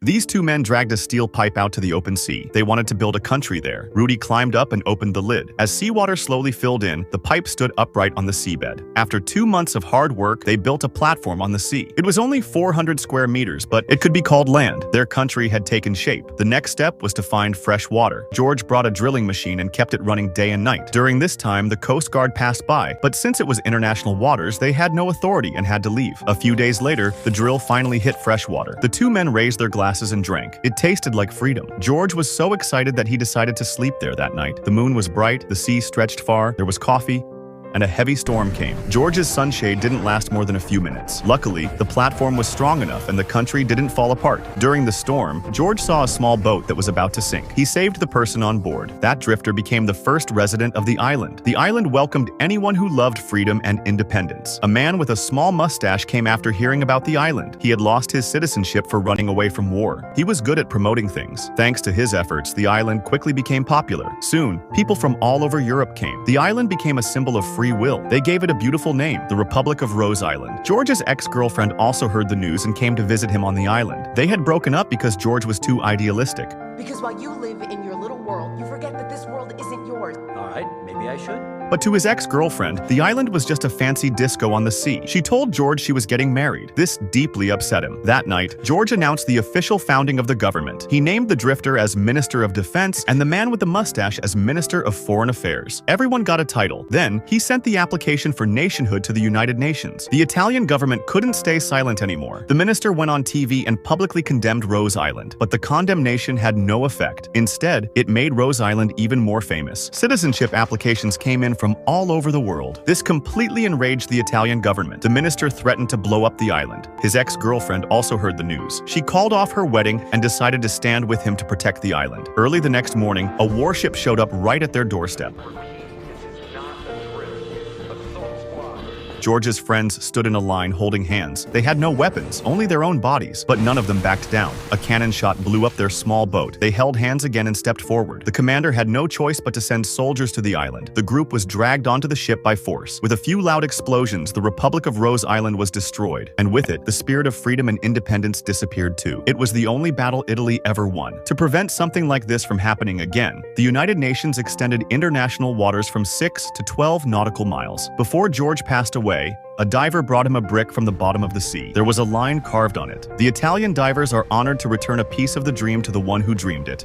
These two men dragged a steel pipe out to the open sea. They wanted to build a country there. Rudy climbed up and opened the lid. As seawater slowly filled in, the pipe stood upright on the seabed. After 2 months of hard work, they built a platform on the sea. It was only 400 square meters, but it could be called land. Their country had taken shape. The next step was to find fresh water. George brought a drilling machine and kept it running day and night. During this time, the Coast Guard passed by, but since it was international waters, they had no authority and had to leave. A few days later, the drill finally hit fresh water. The two men raised their glasses and drank. It tasted like freedom. George was so excited that he decided to sleep there that night. The moon was bright, the sea stretched far, there was coffee, and a heavy storm came. George's sunshade didn't last more than a few minutes. Luckily, the platform was strong enough and the country didn't fall apart. During the storm, George saw a small boat that was about to sink. He saved the person on board. That drifter became the first resident of the island. The island welcomed anyone who loved freedom and independence. A man with a small mustache came after hearing about the island. He had lost his citizenship for running away from war. He was good at promoting things. Thanks to his efforts, the island quickly became popular. Soon, people from all over Europe came. The island became a symbol of free will. They gave it a beautiful name, the Republic of Rose Island. George's ex-girlfriend also heard the news and came to visit him on the island. They had broken up because George was too idealistic. Because while you live in your little world, you forget that this world isn't yours. All right, maybe I should. But to his ex-girlfriend, the island was just a fancy disco on the sea. She told George she was getting married. This deeply upset him. That night, George announced the official founding of the government. He named the drifter as Minister of Defense and the man with the mustache as Minister of Foreign Affairs. Everyone got a title. Then, he sent the application for nationhood to the United Nations. The Italian government couldn't stay silent anymore. The minister went on TV and publicly condemned Rose Island, but the condemnation had no effect. Instead, it made Rose Island even more famous. Citizenship applications came in from all over the world. This completely enraged the Italian government. The minister threatened to blow up the island. His ex-girlfriend also heard the news. She called off her wedding and decided to stand with him to protect the island. Early the next morning, a warship showed up right at their doorstep. George's friends stood in a line holding hands. They had no weapons, only their own bodies, but none of them backed down. A cannon shot blew up their small boat. They held hands again and stepped forward. The commander had no choice but to send soldiers to the island. The group was dragged onto the ship by force. With a few loud explosions, the Republic of Rose Island was destroyed, and with it, the spirit of freedom and independence disappeared too. It was the only battle Italy ever won. To prevent something like this from happening again, the United Nations extended international waters from 6 to 12 nautical miles. Before George passed away, a diver brought him a brick from the bottom of the sea. There was a line carved on it. The Italian divers are honored to return a piece of the dream to the one who dreamed it.